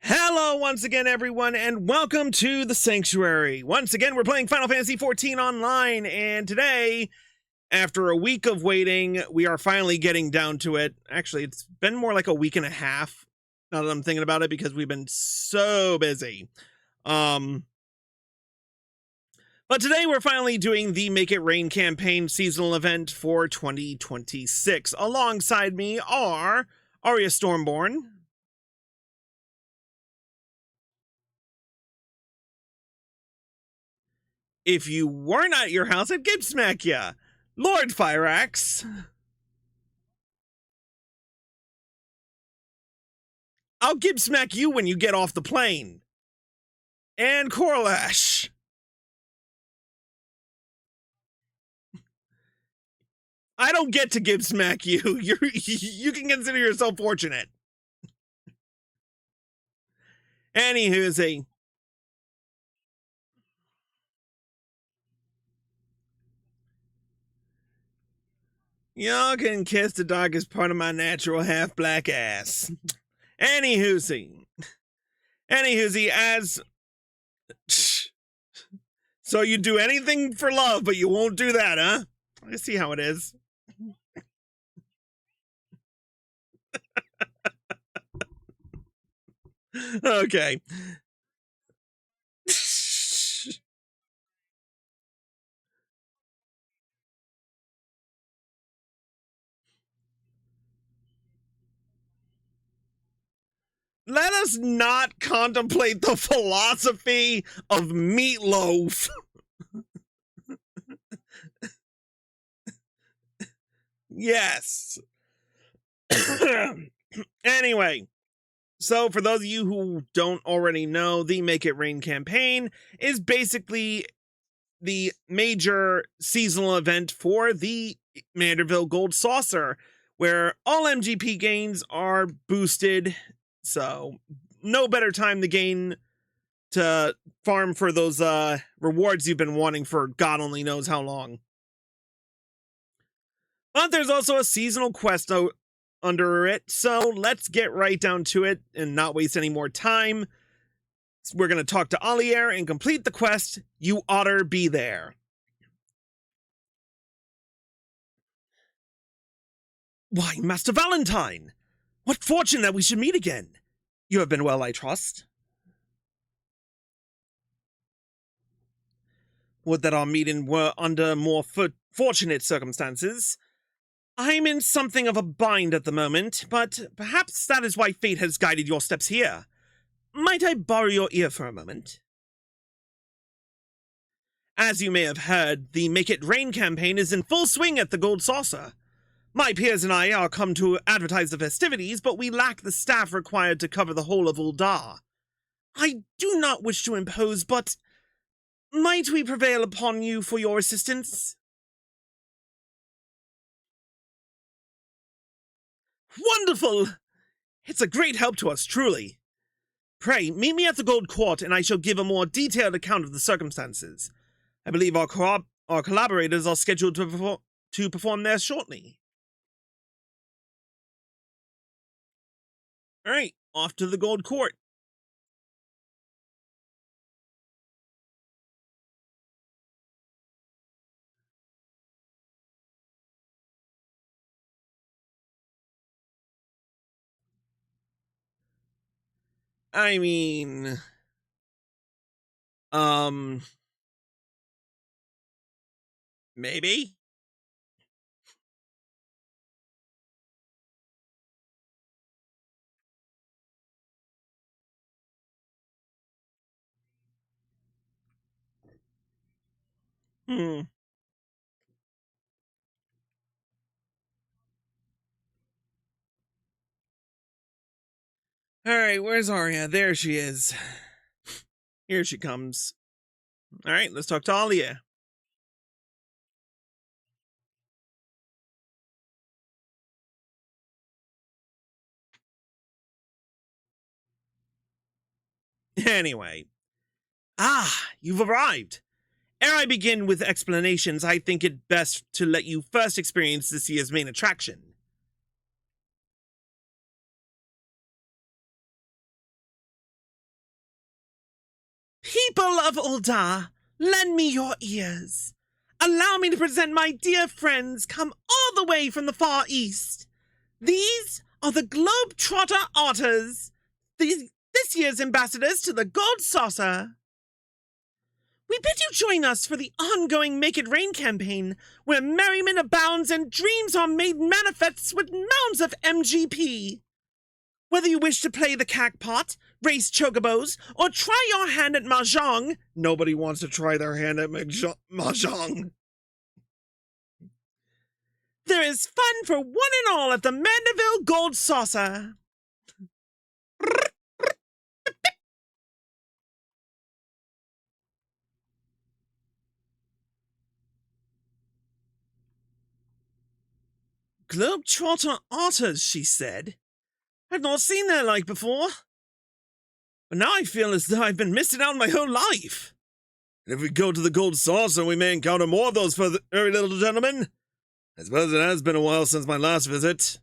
Hello once again, everyone, and welcome to the Sanctuary. Once again, we're playing Final Fantasy XIV Online, and today, after a week of waiting, we are finally getting down to it. Actually, it's been more like a week and a half, now that I'm thinking about it, because we've been so busy. But today we're finally doing the Make It Rain campaign seasonal event for 2026. Alongside me are Arya Stormborn. If you weren't at your house, I'd give smack ya. Lord Fyrax. I'll give smack you when you get off the plane. And Corlash. I don't get to give smack you. You can consider yourself fortunate. Anywho's y'all can kiss the darkest part of my natural half-black ass. Anywho's as... So you do anything for love, but you won't do that, huh? I see how it is. Okay. Let us not contemplate the philosophy of meatloaf. Yes. Anyway, so for those of you who don't already know, the Make It Rain campaign is basically the major seasonal event for the Manderville Gold Saucer, where all MGP gains are boosted. So no better time to farm for those rewards you've been wanting for God only knows how long. But there's also a seasonal quest under it, so let's get right down to it and not waste any more time. We're going to talk to Olier and complete the quest. You oughter be there. Why, Master Valentine! What fortune that we should meet again! You have been well, I trust. Would that our meeting were under more fortunate circumstances. I'm in something of a bind at the moment, but perhaps that is why fate has guided your steps here. Might I borrow your ear for a moment? As you may have heard, the Make It Rain campaign is in full swing at the Gold Saucer. My peers and I are come to advertise the festivities, but we lack the staff required to cover the whole of Uldar. I do not wish to impose, but might we prevail upon you for your assistance? Wonderful! It's a great help to us, truly. Pray, meet me at the Gold Court, and I shall give a more detailed account of the circumstances. I believe our collaborators are scheduled to perform there shortly. Alright, off to the Gold Court. I mean... Maybe? Alright, where's Arya? There she is. Here she comes. Alright, let's talk to Alia. Anyway. You've arrived. Ere I begin with explanations, I think it best to let you first experience this year's main attraction. People of Ul'dah, lend me your ears. Allow me to present my dear friends come all the way from the Far East. These are the Globetrotter Otters, this year's ambassadors to the Gold Saucer. We bid you join us for the ongoing Make It Rain campaign, where merriment abounds and dreams are made manifest with mounds of MGP. Whether you wish to play the Cacpot, race chocobos, or try your hand at Mahjong, nobody wants to try their hand at Mahjong. There is fun for one and all at the Mandeville Gold Saucer. Globetrotter Otters, she said. I've not seen their like before. But now I feel as though I've been missing out my whole life. And if we go to the Gold Saucer, we may encounter more of those furry little gentlemen. I suppose it has been a while since my last visit.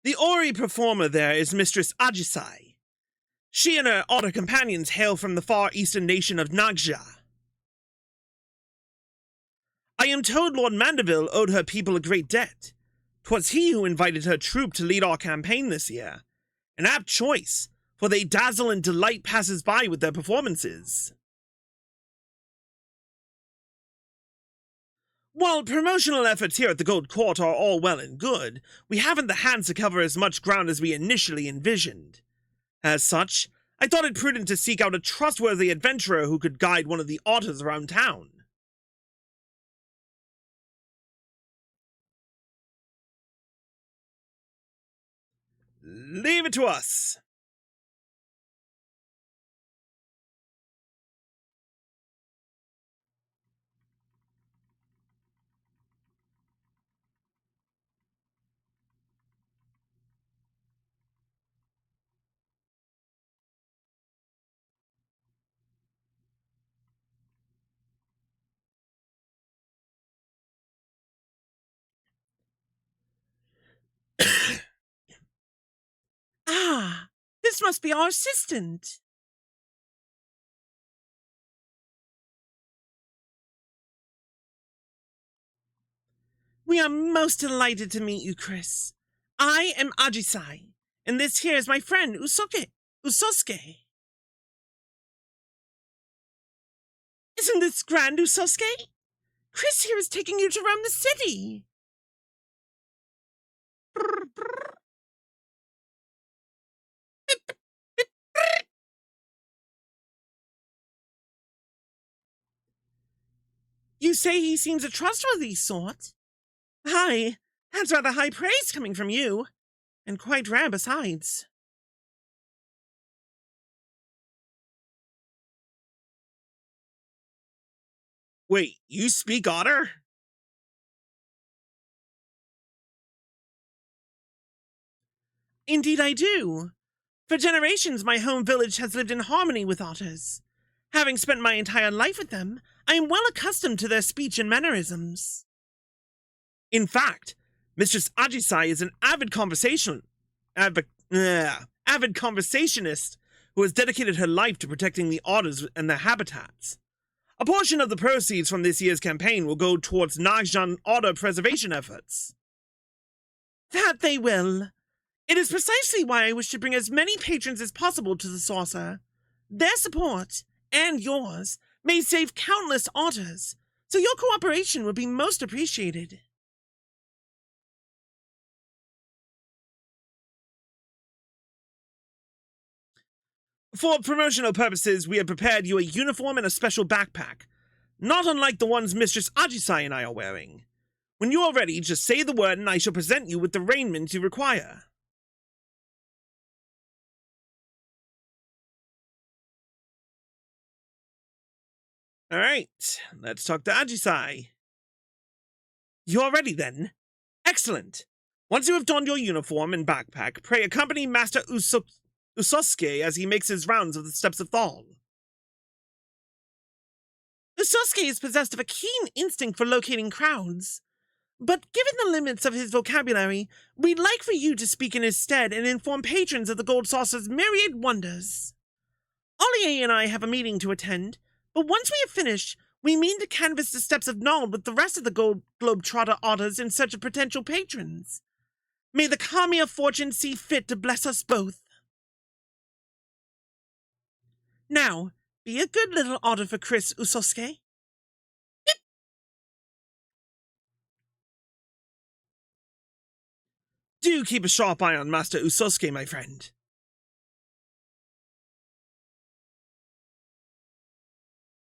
The Ori performer there is Mistress Ajisai. She and her otter companions hail from the far eastern nation of Nagja. I am told Lord Mandeville owed her people a great debt. 'Twas he who invited her troupe to lead our campaign this year. An apt choice, for they dazzle and delight passers-by with their performances. While promotional efforts here at the Gold Court are all well and good, we haven't the hands to cover as much ground as we initially envisioned. As such, I thought it prudent to seek out a trustworthy adventurer who could guide one of the otters around town. Leave it to us. Ah, this must be our assistant. We are most delighted to meet you, Chris. I am Ajisai, and this here is my friend Usosuke. Isn't this grand, Usosuke? Chris here is taking you to roam the city. You say he seems a trustworthy sort? Hi, that's rather high praise coming from you, and quite rare besides. Wait, you speak Otter? Indeed I do. For generations, my home village has lived in harmony with otters. Having spent my entire life with them, I am well accustomed to their speech and mannerisms. In fact, Mistress Ajisai is an avid conversationist who has dedicated her life to protecting the otters and their habitats. A portion of the proceeds from this year's campaign will go towards Nagjan otter preservation efforts. That they will. It is precisely why I wish to bring as many patrons as possible to the saucer. Their support, and yours, may save countless otters, so your cooperation would be most appreciated. For promotional purposes, we have prepared you a uniform and a special backpack, not unlike the ones Mistress Ajisai and I are wearing. When you are ready, just say the word and I shall present you with the raiment you require. Alright, let's talk to Ajisai. You're ready then? Excellent. Once you have donned your uniform and backpack, pray accompany Master Usosuke as he makes his rounds of the Steps of Thal. Usosuke is possessed of a keen instinct for locating crowds. But given the limits of his vocabulary, we'd like for you to speak in his stead and inform patrons of the Gold Saucer's myriad wonders. Ollier and I have a meeting to attend, but once we have finished, we mean to canvass the steps of Nod with the rest of the Gold Globetrotter otters in search of potential patrons. May the Kami of Fortune see fit to bless us both. Now, be a good little otter for Chris Usosuke. Do keep a sharp eye on Master Usosuke, my friend.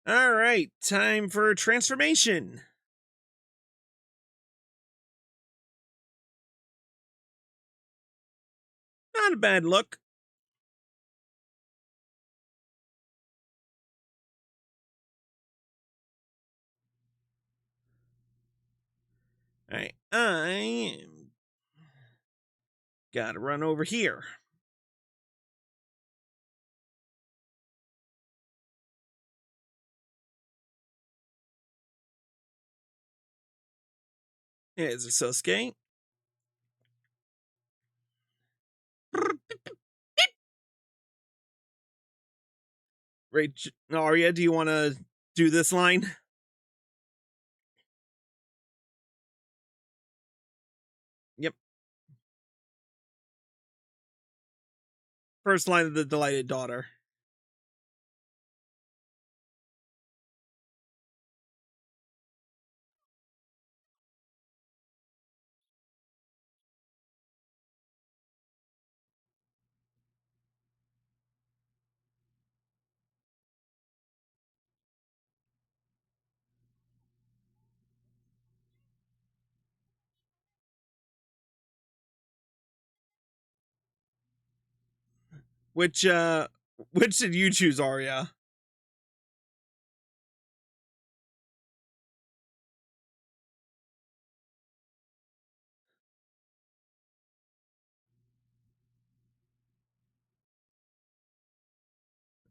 Alright, time for transformation. Not a bad look. Alright, I gotta run over here. Here's Usosuke. Arya, do you want to do this line? Yep. First line of the Delighted Daughter. Which did you choose, Arya?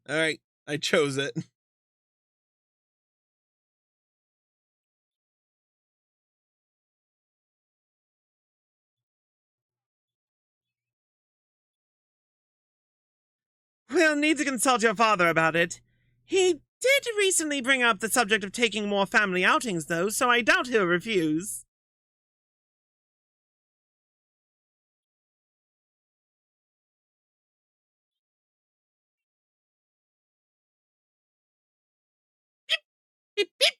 Alright, I chose it. We'll need to consult your father about it. He did recently bring up the subject of taking more family outings, though, so I doubt he'll refuse. Beep, beep.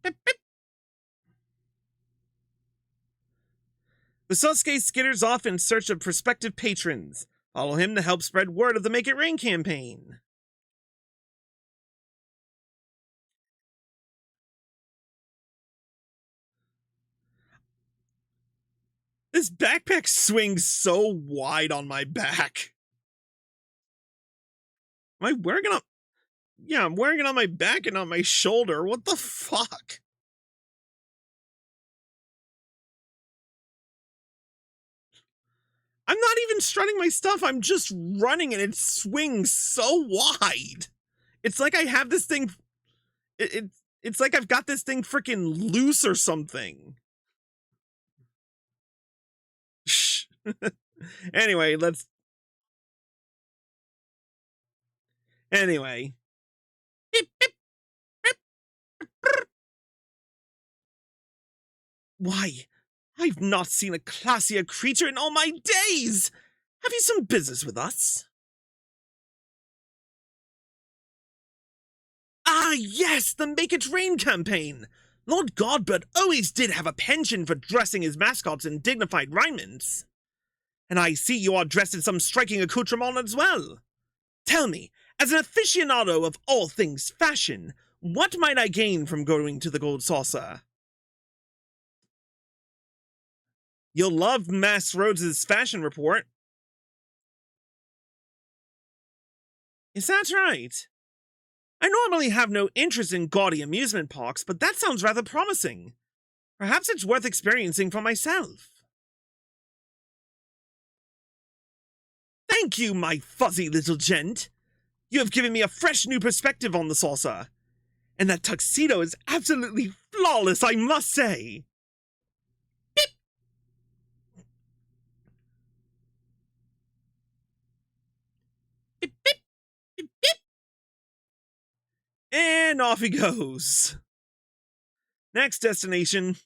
Beep, beep. The Sasuke skitters off in search of prospective patrons. Follow him to help spread word of the Make It Rain campaign. This backpack swings so wide on my back. Am I wearing it on? Yeah, I'm wearing it on my back and on my shoulder. What the fuck? I'm not even strutting my stuff. I'm just running and it swings so wide. It's like I have this thing. It's like I've got this thing freaking loose or something. Shh. Anyway, Anyway. Beep, beep, beep, beep. Why, I've not seen a classier creature in all my days! Have you some business with us? Ah, yes, the Make It Rain campaign! Lord Godbert always did have a penchant for dressing his mascots in dignified raiments. And I see you are dressed in some striking accoutrement as well. Tell me, as an aficionado of all things fashion, what might I gain from going to the Gold Saucer? You'll love Mass Rhodes' fashion report. Is that right? I normally have no interest in gaudy amusement parks, but that sounds rather promising. Perhaps it's worth experiencing for myself. Thank you, my fuzzy little gent. You have given me a fresh new perspective on the saucer. And that tuxedo is absolutely flawless, I must say. Beep, beep, beep, beep. And off he goes. Next destination.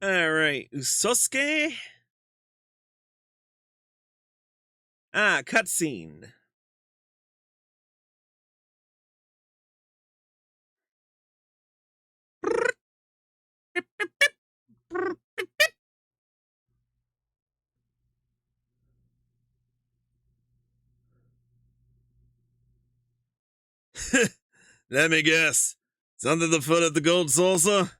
Alright, Usosuke? Cutscene. Let me guess. It's under the foot of the gold saucer?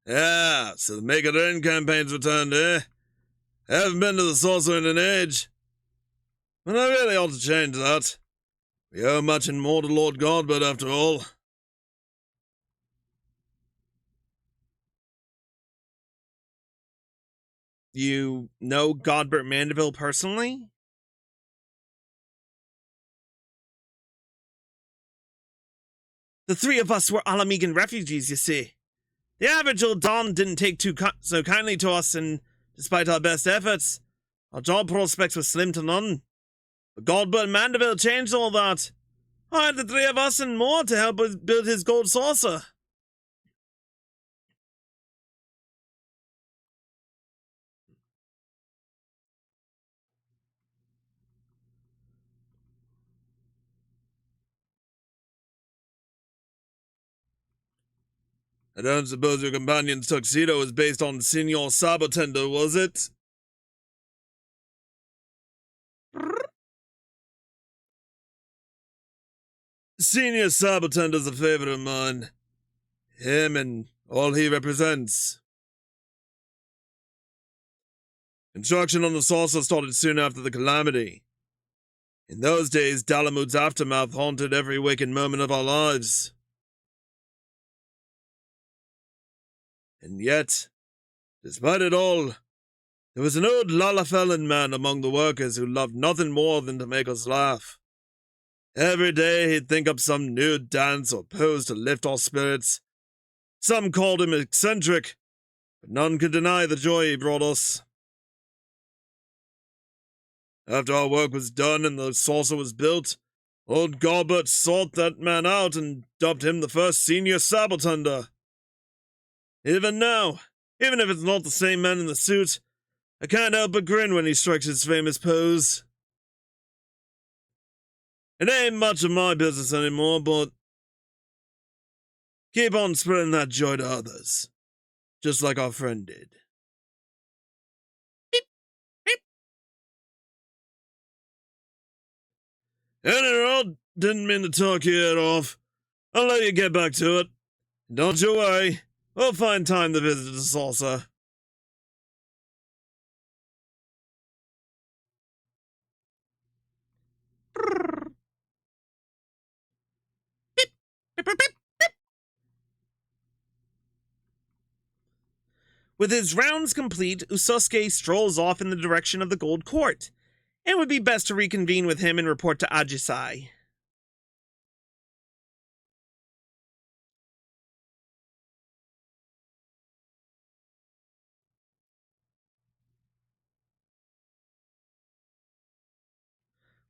Yeah, so the Make It Rain campaign's returned, eh? I haven't been to the saucer in an age. But I really ought to change that. We owe much and more to Lord Godbert, after all. You know Godbert Mandeville personally? The three of us were Alamegan refugees, you see. The average old Don didn't take so kindly to us, and despite our best efforts, our job prospects were slim to none. But Godbert Mandeville changed all that. Hired the three of us and more to help us build his gold saucer. I don't suppose your companion's tuxedo was based on Signor Sabotender, was it? Senior Sabotender's a favorite of mine. Him and all he represents. Construction on the saucer started soon after the calamity. In those days, Dalamud's aftermath haunted every waking moment of our lives. And yet, despite it all, there was an old Lalafellan man among the workers who loved nothing more than to make us laugh. Every day he'd think up some new dance or pose to lift our spirits. Some called him eccentric, but none could deny the joy he brought us. After our work was done and the saucer was built, old Godbert sought that man out and dubbed him the first senior Sabotender. Even now, even if it's not the same man in the suit, I can't help but grin when he strikes his famous pose. It ain't much of my business anymore, but keep on spreading that joy to others, just like our friend did. Beep, beep. Anyhow, didn't mean to talk your head off. I'll let you get back to it. Don't you worry, we'll find time to visit the saucer. Beep, beep, beep, beep. With his rounds complete, Usosuke strolls off in the direction of the Gold Court. It would be best to reconvene with him and report to Ajisai.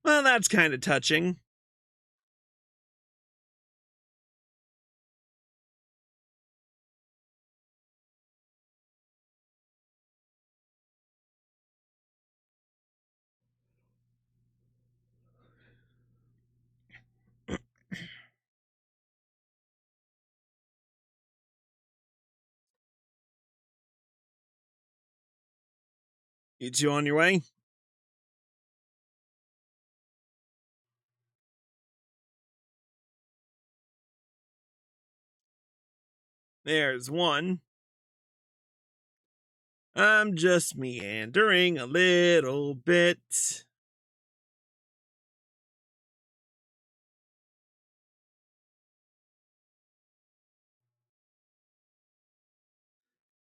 Well, that's kind of touching. You two on your way? There's one. I'm just meandering a little bit.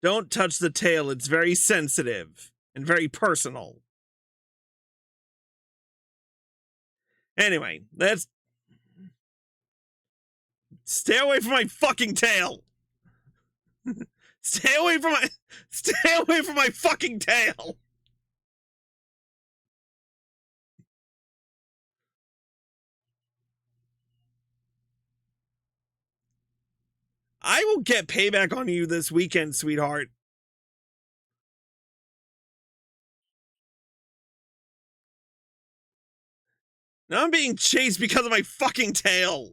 Don't touch the tail, it's very sensitive and very personal. Anyway, let's... Stay away from my fucking tail! Stay away from my fucking tail! I will get payback on you this weekend, sweetheart. Now I'm being chased because of my fucking tail.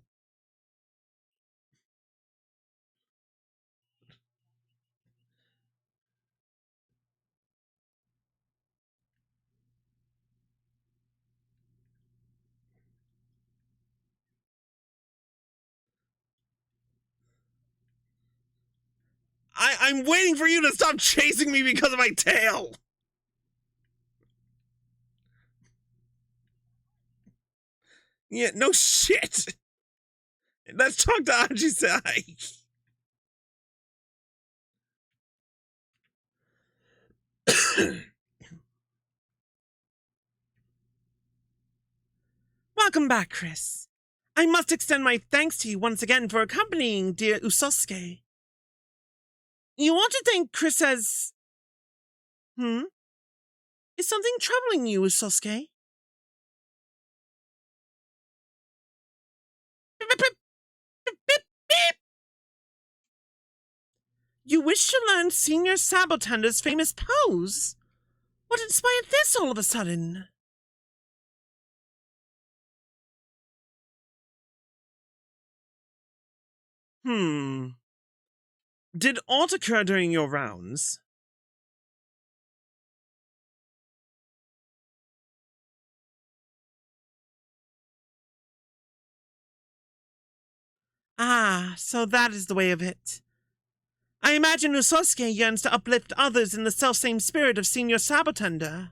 I'm waiting for you to stop chasing me because of my tail. Yeah, no shit. Let's talk to Ajisai. Welcome back, Chris. I must extend my thanks to you once again for accompanying dear Usosuke. You want to thank Chris as... Is something troubling you, Usosuke? You wish to learn Senior Sabotender's famous pose? What inspired this all of a sudden? Did aught occur during your rounds? Ah, so that is the way of it. I imagine Usosuke yearns to uplift others in the selfsame spirit of Senior Sabotender.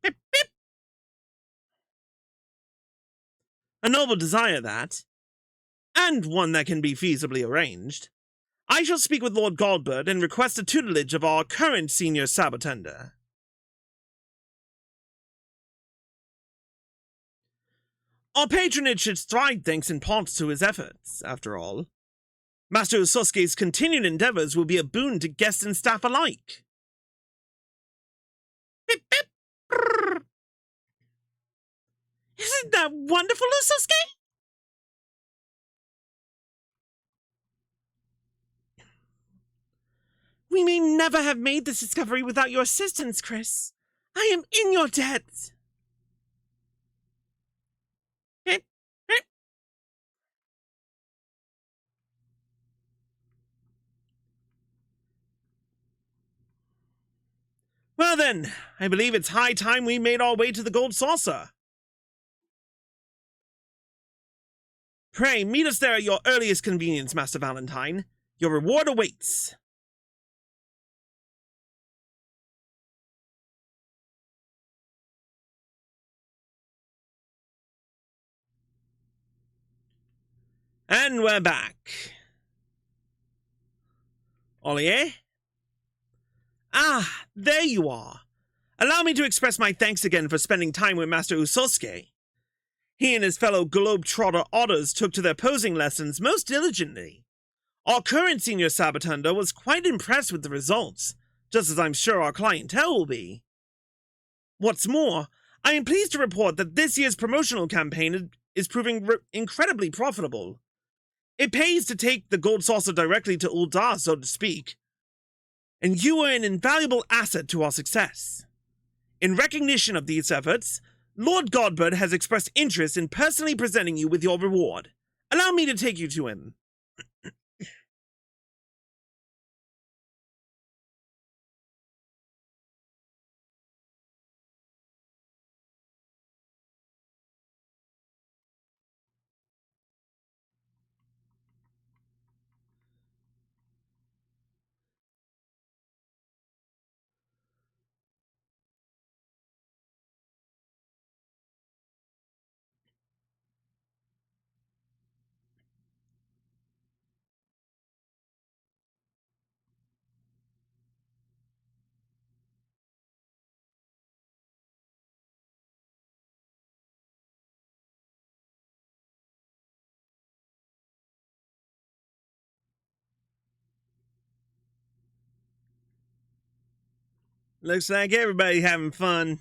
Beep, beep. A noble desire, that. And one that can be feasibly arranged. I shall speak with Lord Goldberg and request a tutelage of our current Senior Sabotender. Our patronage should thrive thanks in part to his efforts, after all. Master Usosuke's continued endeavors will be a boon to guests and staff alike. Beep, beep. Isn't that wonderful, Usosuke? We may never have made this discovery without your assistance, Chris. I am in your debt. Well then, I believe it's high time we made our way to the Gold Saucer. Pray, meet us there at your earliest convenience, Master Valentine. Your reward awaits. And we're back. Ollier? Ah, there you are. Allow me to express my thanks again for spending time with Master Usosuke. He and his fellow globe-trotter otters took to their posing lessons most diligently. Our current Senior Sabotender was quite impressed with the results, just as I'm sure our clientele will be. What's more, I am pleased to report that this year's promotional campaign is proving incredibly profitable. It pays to take the Gold Saucer directly to Ul'dah, so to speak. And you are an invaluable asset to our success. In recognition of these efforts, Lord Godbird has expressed interest in personally presenting you with your reward. Allow me to take you to him. Looks like everybody having fun.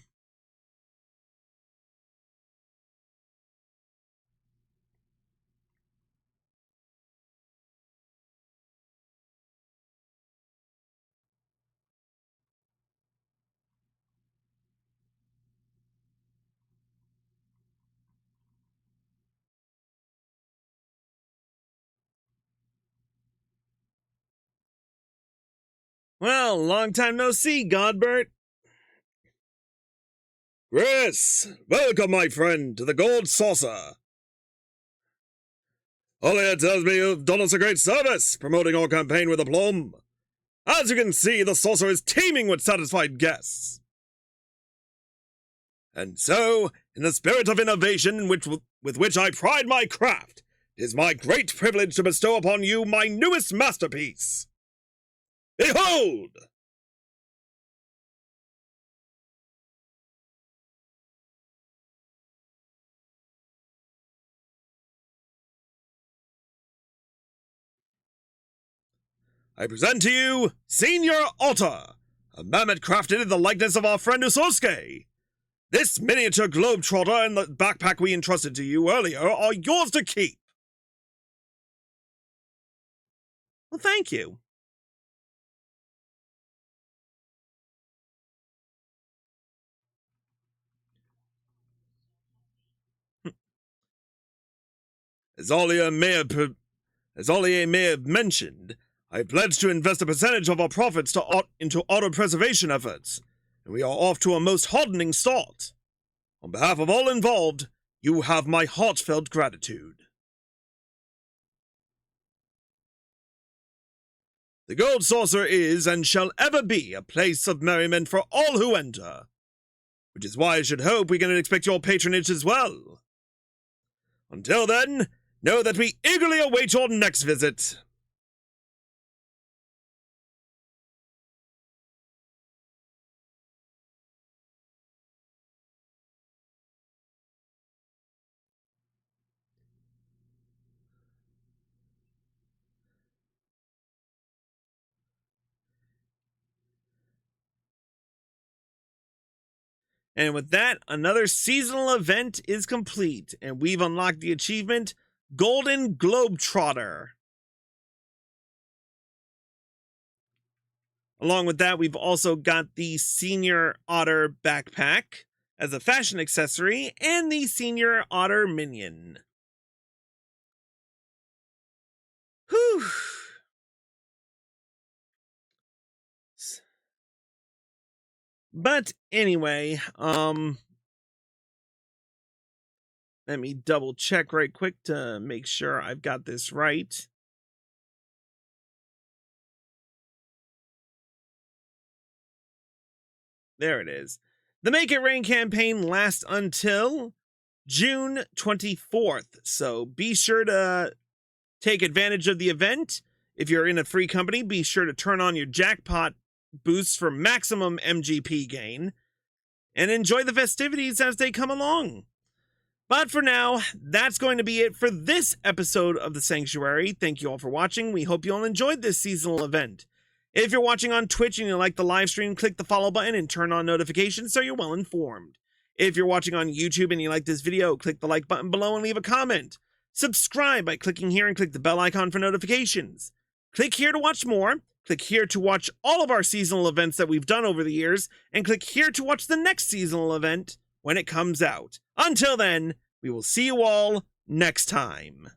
Well, long time no see, Godbert. Chris, welcome, my friend, to the Gold Saucer. Olia tells me you've done us a great service, promoting our campaign with aplomb. As you can see, the saucer is teeming with satisfied guests. And so, in the spirit of innovation with which I pride my craft, it is my great privilege to bestow upon you my newest masterpiece. Behold! I present to you Senior Otter, a mammoth crafted in the likeness of our friend Usosuke. This miniature globetrotter and the backpack we entrusted to you earlier are yours to keep. Well, thank you. As Olia may have mentioned, I pledged to invest a percentage of our profits into auto-preservation efforts, and we are off to a most heartening start. On behalf of all involved, you have my heartfelt gratitude. The Gold Saucer is and shall ever be a place of merriment for all who enter, which is why I should hope we can expect your patronage as well. Until then, know that we eagerly await your next visit. And with that, another seasonal event is complete, and we've unlocked the achievement Golden Globetrotter. Along with that, we've also got the Senior Otter backpack as a fashion accessory and the Senior Otter minion. Whew. But anyway, let me double check right quick to make sure I've got this right. There it is. The Make It Rain campaign lasts until June 24th, so be sure to take advantage of the event. If you're in a free company, be sure to turn on your jackpot boosts for maximum MGP gain, and enjoy the festivities as they come along. But for now, that's going to be it for this episode of The Sanctuary. Thank you all for watching. We hope you all enjoyed this seasonal event. If you're watching on Twitch and you like the live stream, click the follow button and turn on notifications so you're well informed. If you're watching on YouTube and you like this video, click the like button below and leave a comment. Subscribe by clicking here and click the bell icon for notifications. Click here to watch more. Click here to watch all of our seasonal events that we've done over the years, and click here to watch the next seasonal event when it comes out. Until then, we will see you all next time.